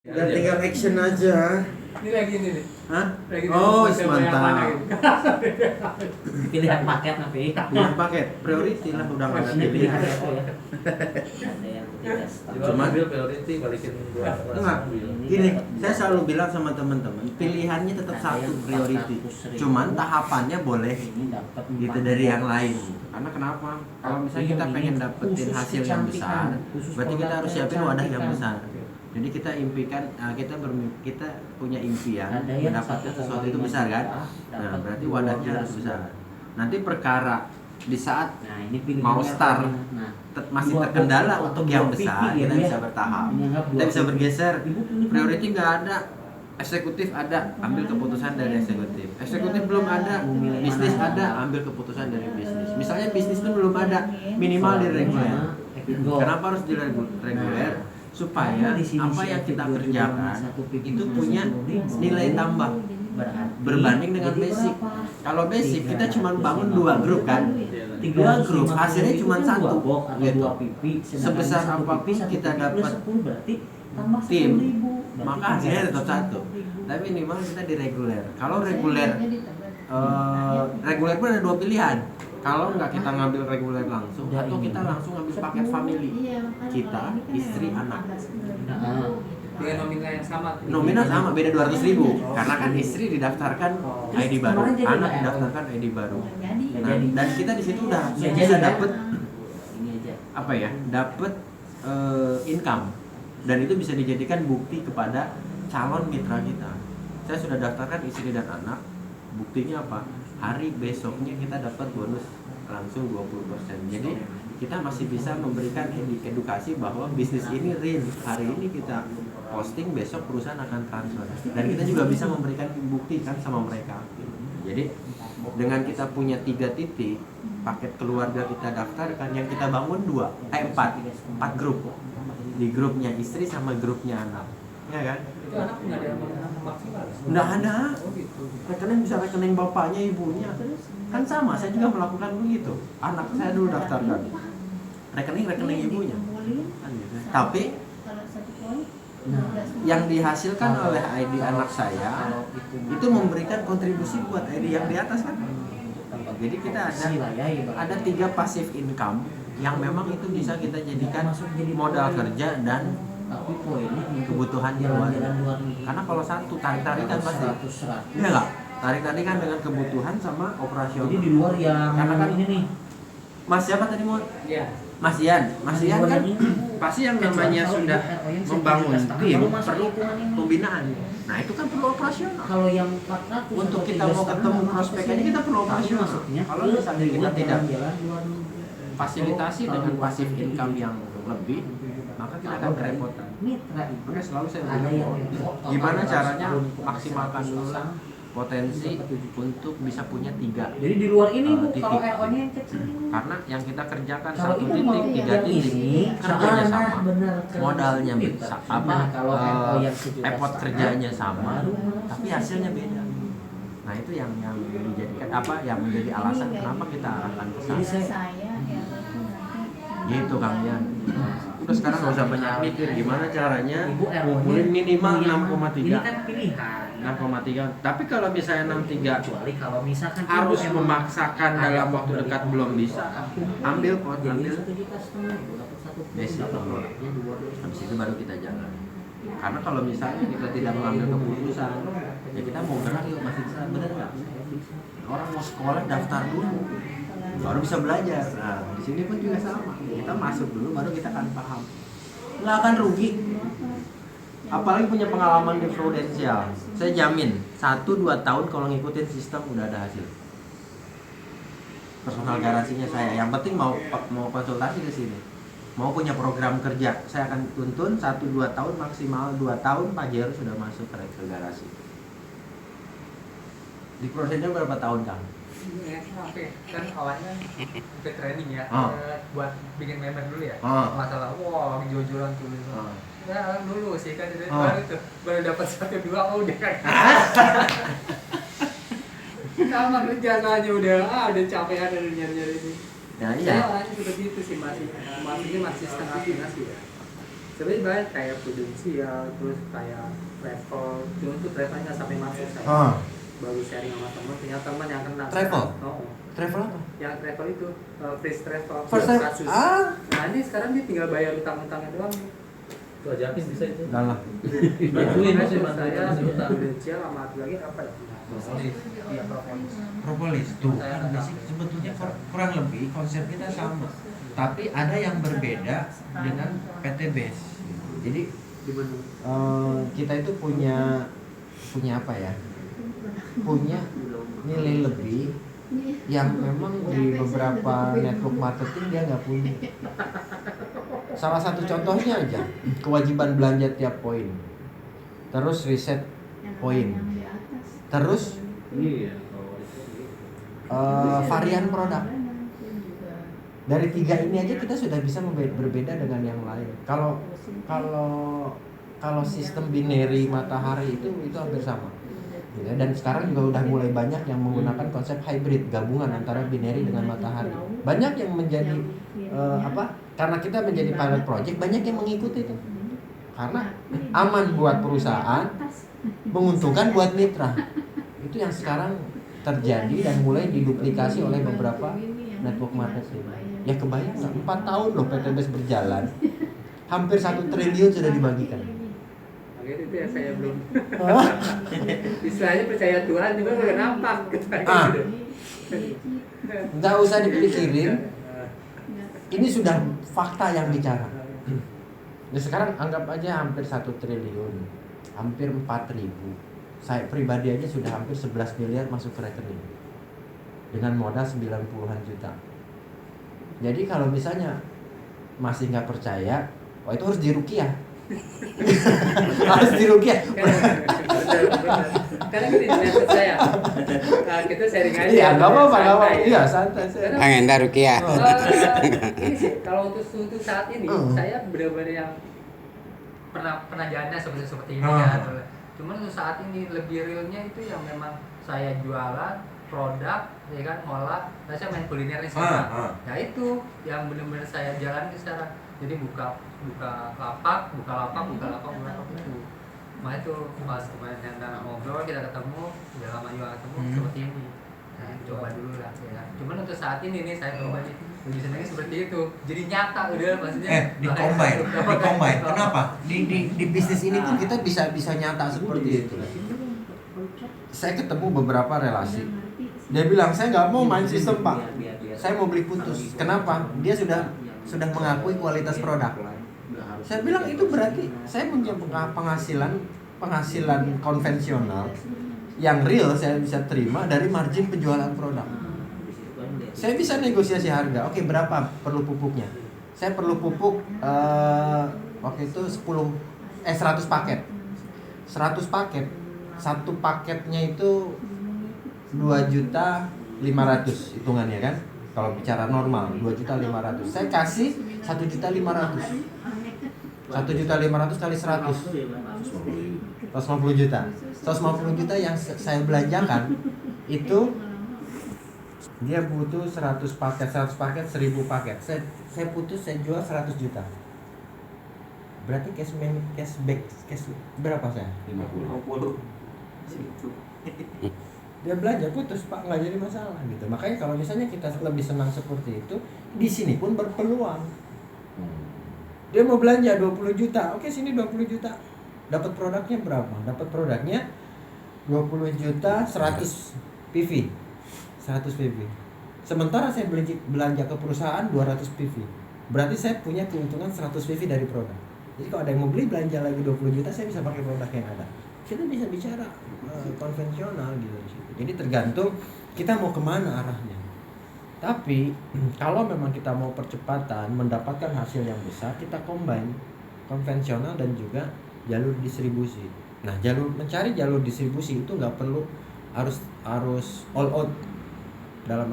Udah tinggal action aja. Ini lagi ini nih. Hah? Lagi Oh, yang mana mantap. gitu. Pilihan paket tapi Pilihan paket, priority lah udah nggak ada pilihan. ada itu ya. Ada yang tidak Cuma- Cuma mobil priority balikin dua Enggak, gini, saya selalu bilang sama teman-teman, pilihannya tetap satu, priority. Cuman tahapannya boleh ini dapat gitu dari yang lain. Karena kenapa? Kalau misalnya kita pengen dapetin hasil yang besar, berarti kita harus siapin wadah yang besar. Jadi kita impikan, kita punya impian mendapatkan sesuatu itu besar kan? Nah, berarti wadahnya harus besar. Nanti perkara di saat Nah, ini pilihan mau start nah, masih terkendala untuk yang besar, kita bisa bertahap, kita bisa bergeser. Priority nggak ada, eksekutif ada, ambil keputusan dari eksekutif. Eksekutif belum ada, bisnis ada, ambil keputusan dari bisnis. Misalnya bisnis itu belum ada, minimal di reguler. Kenapa harus di reguler? Supaya apa yang kita kerjakan itu punya nilai tambah berbanding dengan basic. Kalau basic kita cuma bangun 2 grup kan, 2 grup hasilnya cuma 1 gitu. Sebesar apapun kita dapat tim, maka hasilnya tetap 1. Tapi minimal kita di reguler. Kalau reguler pun ada 2 pilihan. Kalau nggak kita ngambil reguler langsung, atau kita langsung ngambil paket family, kita, istri, anak. Dengan nominal yang sama. Nominal sama, beda 200.000. Karena kan istri didaftarkan ID baru, anak didaftarkan ID baru. Nah, dan kita di situ udah bisa dapet apa ya? Dapet income. Dan itu bisa dijadikan bukti kepada calon mitra kita. Saya sudah daftarkan istri dan anak. Buktinya apa? Hari besoknya kita dapat bonus langsung 20%. Jadi kita masih bisa memberikan edukasi bahwa bisnis ini real. Hari ini kita posting, besok perusahaan akan transfer. Dan kita juga bisa memberikan bukti kan sama mereka. Jadi dengan kita punya 3 titik, paket keluarga kita daftarkan, yang kita bangun 4 grup. Di grupnya istri sama grupnya anak. Ya kan? Itu anak nggak ada yang maksimal. Nggak ada. Oh gitu. Rekening bisa rekening bapaknya, ibunya. Kan sama, saya juga melakukan begitu. Anak saya dulu daftarkan. Rekening ibunya. Kan gitu. Tapi yang dihasilkan oleh ID anak saya itu memberikan kontribusi buat ID yang di atas kan. Jadi kita ada 3 passive income yang memang itu bisa kita jadikan modal kerja dan kebutuhan keluarga. Karena kalau satu tarik-tarikan pasti, iya nggak? Tarik-tarikan dengan kebutuhan sama operasional. Jadi di luar yang karena kan ini nih. Mas siapa tadi mau? Iya. Mas Ian kan pasti yang namanya sudah membangun tim perlu pembinaan. Nah itu kan perlu operasional. Kalau yang 400 Untuk kita mau ketemu prospek aja kita perlu operasional. Kalau misalnya kita tidak fasilitasi dengan pasif income yang lebih, maka kita akan kerepotan. Makanya selalu saya bilang, gimana caranya maksimalkan dulu potensi untuk bisa punya 3. Jadi di luar ini Bu, titik. kalau RO-nya yang kecil. Karena yang kita kerjakan Kalau 1 ini titik, mau 3 yang titik, ini, kerjanya nah, sama, bener, modalnya keren. bisa, Nah, kalau RO yang sejuta effort setengah, kerjanya sama, baru tapi hasilnya beda. Nah itu yang dijadikan yang menjadi alasan kenapa kita arahkan ke Jadi sana. saya Gitu Kang Yan. Udah sekarang nggak usah banyak mikir gimana caranya Ibu ngumpulin minimal 6,3. Ini kan pilihan. 6,3. Tapi kalau misalnya 6,3 Kecuali kalau misalkan harus ibu emang memaksakan dalam waktu dekat belum bisa. Ambil kok, jadi ambil 1,5 juta ibu dapat 1 basic dapat dulu. produknya 2. Habis itu baru kita jalan. Karena kalau misalnya kita tidak mengambil keputusan, ya kita mau gerak yuk masih bisa, benar nggak? Orang mau sekolah daftar dulu, baru bisa belajar. Nah di sini pun juga sama. Kita masuk dulu, baru kita akan paham. Nggak akan rugi. Apalagi punya pengalaman di prudensial. Saya jamin 1-2 tahun kalau ngikutin sistem udah ada hasil. Personal garansinya saya. Yang penting mau konsultasi ke sini. Mau punya program kerja, saya akan tuntun 1-2 tahun, maksimal 2 tahun Pak Jero sudah masuk ke garasi. Di prosesnya berapa tahun Kang? Ya, oke. Kan awalnya ke training ya, buat bikin member dulu ya. Masalah, jual-jualan tuh. Nah, dulu sih kan dari baru dapat 1-2 udah kan. Sama kerjaan aja udah capek ada nyari ini. Ya Saya iya. orangnya seperti itu sih, masih setengah setengah sih ya. Tapi banyak kayak Prudensial, terus kayak travel, cuma tuh travel nggak sampai masuk saya. Baru sharing sama teman, punya teman yang kena. Travel? Oh. Travel apa? Yang travel itu, first travel. First travel? Kasus. Ah. Nah ini sekarang dia tinggal bayar utang-utangnya doang. Itu ajakin bisa itu. Enggak lah. Bantuin masih Saya bantuin. Prudensial sama satu lagi apa ya? Iya, propolis. Propolis tuh kan sebetulnya kurang lebih konsep kita sama, tapi ada yang berbeda dengan PT BES. Jadi kita itu punya apa ya? Punya nilai lebih yang memang di beberapa network marketing dia nggak punya. Salah satu contohnya aja, kewajiban belanja tiap poin, terus riset poin, terus varian produk. Dari 3 ini aja kita sudah bisa berbeda dengan yang lain. Kalau sistem binary matahari itu hampir sama. Ya, dan sekarang juga udah mulai banyak yang menggunakan konsep hybrid, gabungan antara binary dengan matahari. Banyak yang menjadi karena kita menjadi pilot project, banyak yang mengikuti itu. Karena aman buat perusahaan, menguntungkan buat mitra. Itu yang sekarang terjadi dan mulai diduplikasi oleh beberapa network marketing. Ya kebayang nggak? 4 tahun loh PT BES berjalan, hampir 1 triliun sudah dibagikan. Itu ya saya belum. Istilahnya percaya Tuhan juga nggak nampak. Nggak usah dipikirin. Ini sudah fakta yang bicara. Nah sekarang anggap aja hampir 1 triliun, hampir 4.000. Saya pribadi aja sudah hampir 11 miliar masuk ke rekening dengan modal 90-an juta. Jadi kalau misalnya masih nggak percaya, itu harus diruqyah. Harus diruqyah. Karena gini maksud saya, kita sharing aja. Iya, nggak apa-apa. Iya, santai. Anda ruqyah. Ini sih, kalau untuk saat ini, saya benar-benar yang pernah janda seperti ini ya. Cuman untuk saat ini lebih realnya itu yang memang saya jualan produk, ya kan, ngolah. Saya main kuliner nih sekarang. Ya itu yang benar-benar saya jalani sekarang. Jadi buka lapak itu. Nah itu pas kemarin yang ngobrol kita ketemu, udah lama juga ketemu seperti ini. Nah coba dulu lah ya. Cuman untuk saat ini nih saya coba lebih senangnya seperti itu. Jadi nyata udah maksudnya. Di-combine. Kenapa? Di bisnis ini pun kita bisa nyata seperti itu. Saya ketemu beberapa relasi. Dia bilang saya nggak mau main sistem Pak. Saya mau beli putus. Kenapa? Dia sudah mengakui kualitas produk. Saya bilang itu berarti saya punya penghasilan konvensional yang real saya bisa terima dari margin penjualan produk. Saya bisa negosiasi harga. Oke, berapa perlu pupuknya? Saya perlu pupuk waktu itu 100 paket. 100 paket. Satu paketnya itu 2.500.000 hitungannya kan. Kalau bicara normal 2.500.000. Saya kasih 1.500.000. 1.500.000 kali 100. 150 juta. 150 juta yang saya belanjakan itu dia butuh 100 paket, 100 paket, 1.000 paket. Saya putus, saya jual 100 juta. Berarti cash berapa saya? 50. Dia belanja putus Pak, nggak jadi masalah gitu. Makanya kalau misalnya kita lebih senang seperti itu, di sini pun berpeluang. Dia mau belanja 20 juta, oke sini 20 juta. Dapat produknya berapa? Dapat produknya 20 juta 100 PV. 100 PV. Sementara saya belanja ke perusahaan 200 PV. Berarti saya punya keuntungan 100 PV dari produk. Jadi kalau ada yang mau beli belanja lagi 20 juta, saya bisa pakai produk yang ada. Kita bisa bicara konvensional gitu. Jadi tergantung kita mau kemana arahnya. Tapi kalau memang kita mau percepatan, mendapatkan hasil yang besar, kita combine konvensional dan juga jalur distribusi. Nah, mencari jalur distribusi itu nggak perlu harus all out dalam